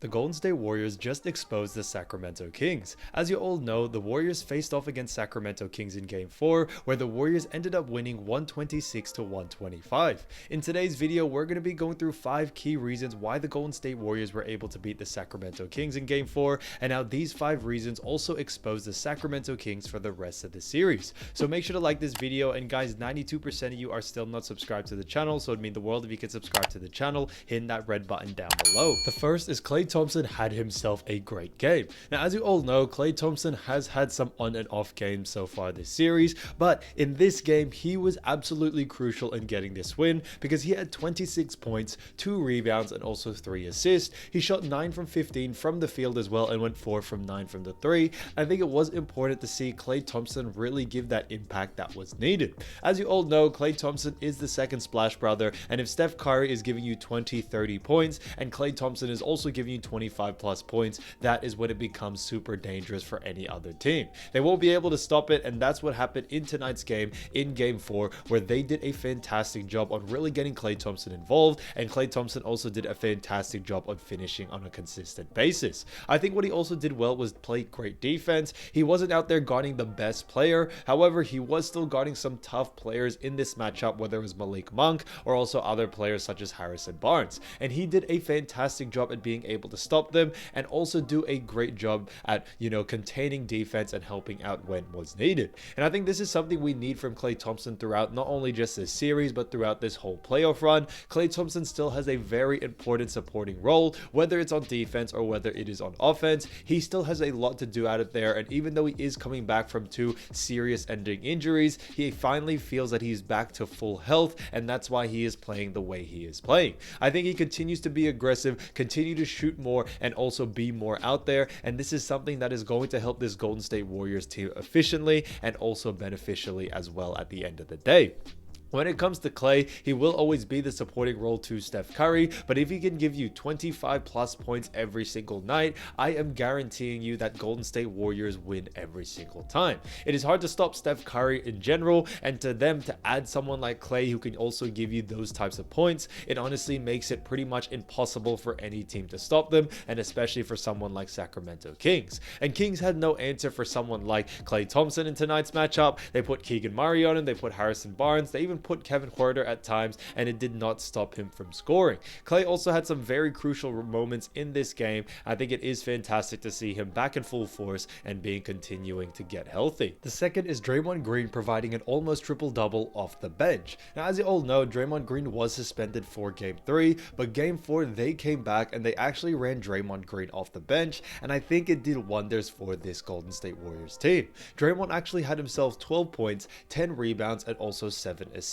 The Golden State Warriors just exposed the Sacramento Kings. As you all know, the Warriors faced off against Sacramento Kings in Game 4, where the Warriors ended up winning 126 to 125. In today's video, we're going to be going through 5 key reasons why the Golden State Warriors were able to beat the Sacramento Kings in Game 4, and how these 5 reasons also expose the Sacramento Kings for the rest of the series. So make sure to like this video, and guys, 92% of you are still not subscribed to the channel, so it'd mean the world if you could subscribe to the channel, hitting that red button down below. The first is Klay Thompson had himself a great game. Now, as you all know, Klay Thompson has had some on and off games so far this series, but in this game, he was absolutely crucial in getting this win because he had 26 points, 2 rebounds, and also 3 assists. He shot 9 from 15 from the field as well and went 4 from 9 from the 3. I think it was important to see Klay Thompson really give that impact that was needed. As you all know, Klay Thompson is the second splash brother, and if Steph Curry is giving you 20-30 points and Klay Thompson is also giving you 25 plus points, that is when it becomes super dangerous for any other team. They won't be able to stop it, and that's what happened in tonight's game in Game 4, where they did a fantastic job on really getting Klay Thompson involved, and Klay Thompson also did a fantastic job on finishing on a consistent basis. I think what he also did well was play great defense. He wasn't out there guarding the best player, however, he was still guarding some tough players in this matchup, whether it was Malik Monk or also other players such as Harrison Barnes, and he did a fantastic job at being able to stop them and also do a great job at, containing defense and helping out when was needed. And I think this is something we need from Klay Thompson throughout not only just this series but throughout this whole playoff run. Klay Thompson still has a very important supporting role, whether it's on defense or whether it is on offense. He still has a lot to do out of there, and even though he is coming back from 2 serious ending injuries, he finally feels that he's back to full health, and that's why he is playing the way he is playing. I think he continues to be aggressive, continue to shoot more, and also be more out there, and this is something that is going to help this Golden State Warriors team efficiently and also beneficially as well at the end of the day. When it comes to Klay, he will always be the supporting role to Steph Curry, but if he can give you 25 plus points every single night, I am guaranteeing you that Golden State Warriors win every single time. It is hard to stop Steph Curry in general, and to them to add someone like Klay who can also give you those types of points, it honestly makes it pretty much impossible for any team to stop them, and especially for someone like Sacramento Kings. And Kings had no answer for someone like Klay Thompson in tonight's matchup. They put Keegan Murray on him, they put Harrison Barnes, they even put Kevin Huerter at times, and it did not stop him from scoring. Klay also had some very crucial moments in this game. I think it is fantastic to see him back in full force and continuing to get healthy. The second is Draymond Green providing an almost triple-double off the bench. Now, as you all know, Draymond Green was suspended for Game 3, but Game 4 they came back and they actually ran Draymond Green off the bench, and I think it did wonders for this Golden State Warriors team. Draymond actually had himself 12 points, 10 rebounds, and also 7 assists.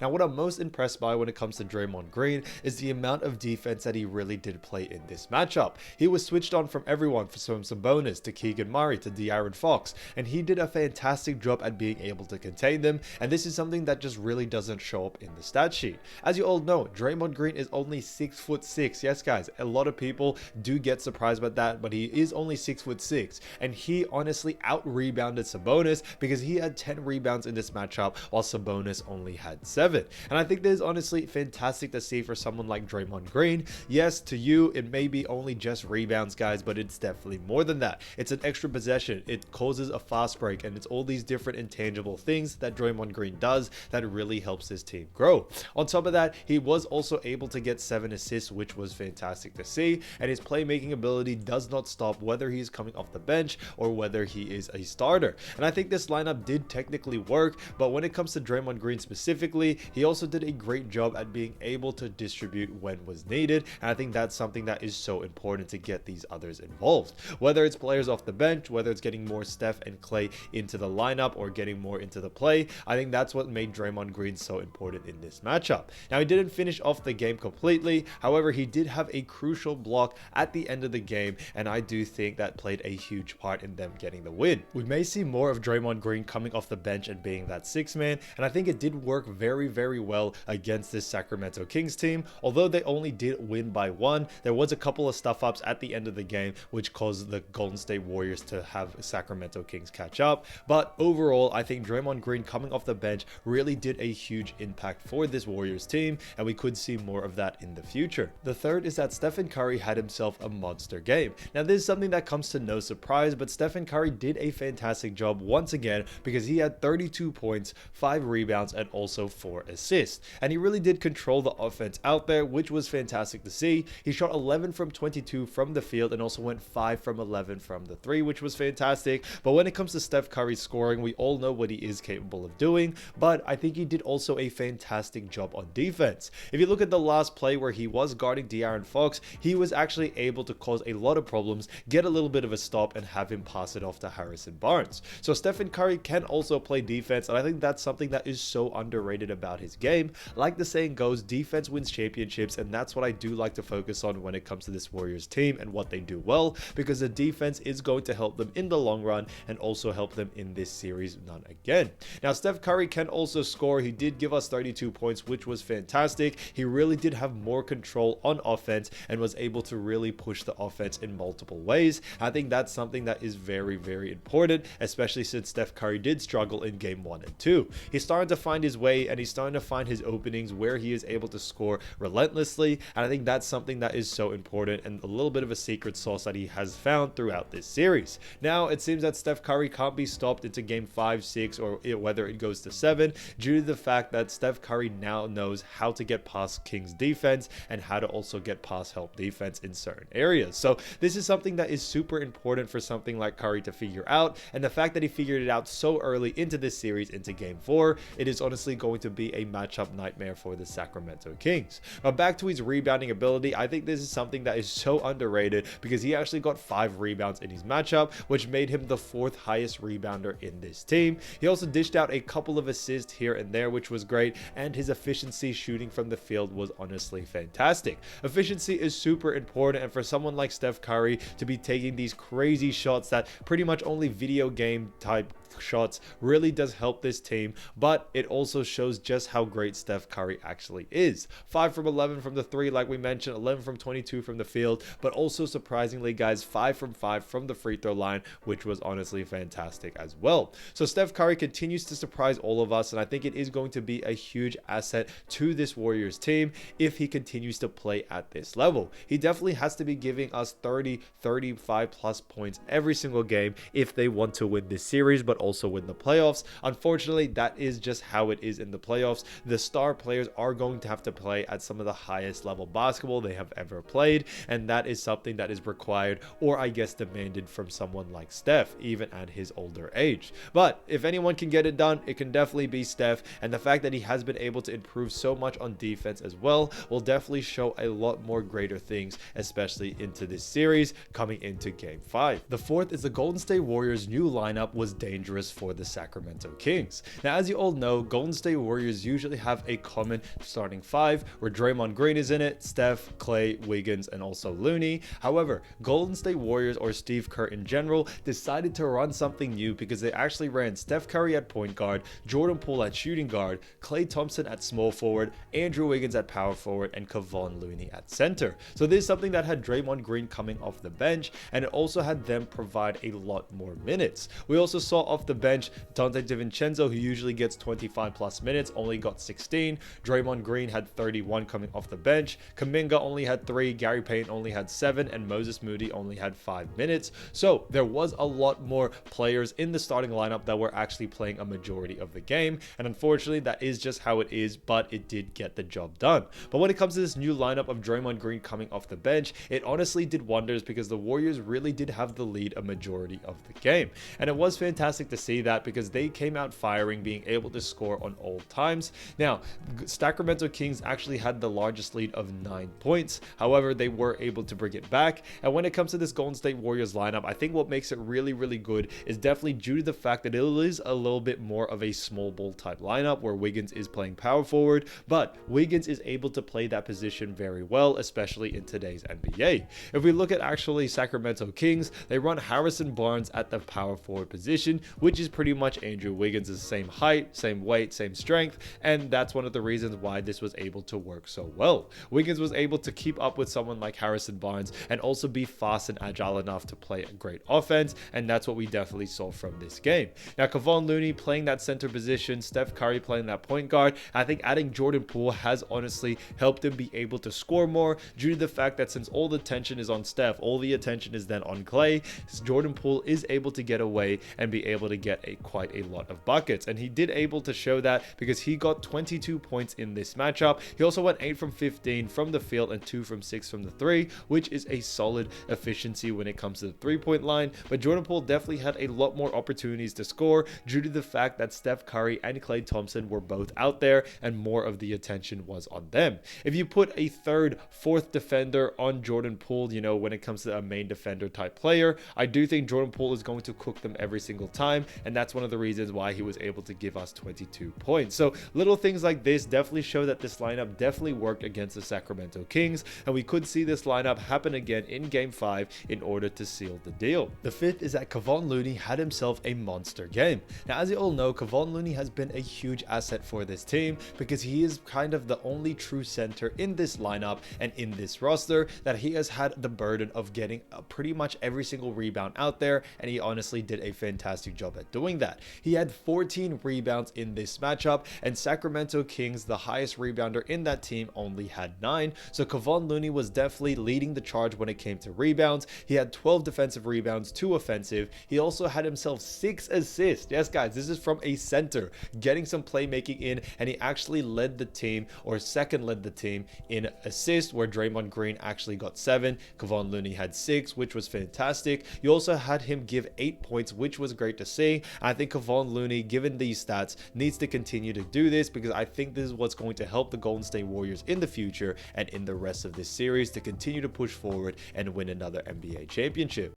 Now, what I'm most impressed by when it comes to Draymond Green is the amount of defense that he really did play in this matchup. He was switched on from everyone, from Sabonis to Keegan Murray to De'Aaron Fox, and he did a fantastic job at being able to contain them, and this is something that just really doesn't show up in the stat sheet. As you all know, Draymond Green is only 6'6". Yes, guys, a lot of people do get surprised by that, but he is only 6'6", and he honestly out-rebounded Sabonis because he had 10 rebounds in this matchup while Sabonis only had 7. And I think this is honestly fantastic to see for someone like Draymond Green. Yes, to you, it may be only just rebounds, guys, but it's definitely more than that. It's an extra possession. It causes a fast break, and it's all these different intangible things that Draymond Green does that really helps his team grow. On top of that, he was also able to get 7 assists, which was fantastic to see, and his playmaking ability does not stop whether he's coming off the bench or whether he is a starter. And I think this lineup did technically work, but when it comes to Draymond Green specifically, he also did a great job at being able to distribute when was needed, and I think that's something that is so important to get these others involved. Whether it's players off the bench, whether it's getting more Steph and Klay into the lineup or getting more into the play, I think that's what made Draymond Green so important in this matchup. Now, he didn't finish off the game completely, however, he did have a crucial block at the end of the game, and I do think that played a huge part in them getting the win. We may see more of Draymond Green coming off the bench and being that 6-man, and I think it did work work very well against this Sacramento Kings team. Although they only did win by 1, there was a couple of stuff ups at the end of the game which caused the Golden State Warriors to have Sacramento Kings catch up. But overall, I think Draymond Green coming off the bench really did a huge impact for this Warriors team, and we could see more of that in the future. The third is that Stephen Curry had himself a monster game. Now this is something that comes to no surprise, but Stephen Curry did a fantastic job once again because he had 32 points, 5 rebounds, and also 4 assists. And he really did control the offense out there, which was fantastic to see. He shot 11 from 22 from the field and also went 5 from 11 from the 3, which was fantastic. But when it comes to Steph Curry scoring, we all know what he is capable of doing, but I think he did also a fantastic job on defense. If you look at the last play where he was guarding De'Aaron Fox, he was actually able to cause a lot of problems, get a little bit of a stop, and have him pass it off to Harrison Barnes. So Stephen Curry can also play defense, and I think that's something that is so underrated about his game. Like the saying goes, defense wins championships, and that's what I do like to focus on when it comes to this Warriors team and what they do well, because the defense is going to help them in the long run and also help them in this series none again. Now Steph Curry can also score. He did give us 32 points, which was fantastic. He really did have more control on offense and was able to really push the offense in multiple ways. I think that's something that is very important, especially since Steph Curry did struggle in game 1 and 2. He's starting to find his way, and he's starting to find his openings where he is able to score relentlessly, and I think that's something that is so important and a little bit of a secret sauce that he has found throughout this series. Now it seems that Steph Curry can't be stopped into game 5, 6, or whether it goes to 7 due to the fact that Steph Curry now knows how to get past Kings defense and how to also get past help defense in certain areas. So this is something that is super important for something like Curry to figure out, and the fact that he figured it out so early into this series, into game 4, it is honestly going to be a matchup nightmare for the Sacramento Kings. But back to his rebounding ability, I think this is something that is so underrated because he actually got 5 rebounds in his matchup, which made him the 4th highest rebounder in this team. He also dished out a couple of assists here and there, which was great, and his efficiency shooting from the field was honestly fantastic. Efficiency is super important, and for someone like Steph Curry to be taking these crazy shots that pretty much only video game type shots really does help this team, but it also shows just how great Steph Curry actually is. 5 from 11 from the 3, like we mentioned, 11 from 22 from the field, but also surprisingly guys, 5 from 5 from the free throw line, which was honestly fantastic as well. So Steph Curry continues to surprise all of us, and I think it is going to be a huge asset to this Warriors team if he continues to play at this level. He definitely has to be giving us 35 plus points every single game if they want to win this series, but also win the playoffs. Unfortunately, that is just how it is in the playoffs. The star players are going to have to play at some of the highest level basketball they have ever played, and that is something that is required, or I guess demanded, from someone like Steph, even at his older age. But if anyone can get it done, it can definitely be Steph, and the fact that he has been able to improve so much on defense as well will definitely show a lot more greater things, especially into this series coming into game 5. The fourth is the Golden State Warriors' new lineup was dangerous for the Sacramento Kings. Now, as you all know, Golden State Warriors usually have a common starting 5 where Draymond Green is in it, Steph, Klay, Wiggins, and also Looney. However, Golden State Warriors, or Steve Kerr in general, decided to run something new because they actually ran Steph Curry at point guard, Jordan Poole at shooting guard, Klay Thompson at small forward, Andrew Wiggins at power forward, and Kavon Looney at center. So this is something that had Draymond Green coming off the bench, and it also had them provide a lot more minutes. We also saw off the bench Dante DiVincenzo, who usually gets 25 plus minutes, only got 16. Draymond Green had 31 coming off the bench. Kuminga only had 3, Gary Payton only had 7, and Moses Moody only had 5 minutes. So there was a lot more players in the starting lineup that were actually playing a majority of the game, and unfortunately that is just how it is, but it did get the job done. But when it comes to this new lineup of Draymond Green coming off the bench, it honestly did wonders because the Warriors really did have the lead a majority of the game, and it was fantastic to see that because they came out firing, being able to score on all times. Now, Sacramento Kings actually had the largest lead of 9 points. However, they were able to bring it back. And when it comes to this Golden State Warriors lineup, I think what makes it really good is definitely due to the fact that it is a little bit more of a small ball type lineup where Wiggins is playing power forward, but Wiggins is able to play that position very well, especially in today's NBA. If we look at actually Sacramento Kings, they run Harrison Barnes at the power forward position, which is pretty much Andrew Wiggins' same height, same weight, same strength, and that's one of the reasons why this was able to work so well. Wiggins was able to keep up with someone like Harrison Barnes and also be fast and agile enough to play a great offense, and that's what we definitely saw from this game. Now, Kavon Looney playing that center position, Steph Curry playing that point guard, I think adding Jordan Poole has honestly helped him be able to score more due to the fact that since all the attention is on Steph, all the attention is then on Klay, Jordan Poole is able to get away and be able to get quite a lot of buckets, and he did able to show that because he got 22 points in this matchup. He also went 8 from 15 from the field and 2 from 6 from the 3, which is a solid efficiency when it comes to the 3-point line, but Jordan Poole definitely had a lot more opportunities to score due to the fact that Steph Curry and Klay Thompson were both out there and more of the attention was on them. If you put a third, fourth defender on Jordan Poole, you know, when it comes to a main defender type player, I do think Jordan Poole is going to cook them every single time, and that's one of the reasons why he was able to give us 22 points. So little things like this definitely show that this lineup definitely worked against the Sacramento Kings, and we could see this lineup happen again in Game 5 in order to seal the deal. The fifth is that Kavon Looney had himself a monster game. Now, as you all know, Kavon Looney has been a huge asset for this team because he is kind of the only true center in this lineup and in this roster that he has had the burden of getting pretty much every single rebound out there, and he honestly did a fantastic job at doing that. He had 14 rebounds in this matchup, and Sacramento Kings, the highest rebounder in that team, only had 9. So Kavon Looney was definitely leading the charge when it came to rebounds. He had 12 defensive rebounds, 2 offensive. He also had himself 6 assists. Yes, guys, this is from a center getting some playmaking in, and he actually led the team, or second led the team in assists, where Draymond Green actually got 7. Kavon Looney had 6, which was fantastic. You also had him give 8 points, which was great to see. I think Kavon Looney, given these stats, needs to continue to do this because I think this is what's going to help the Golden State Warriors in the future and in the rest of this series to continue to push forward and win another NBA championship.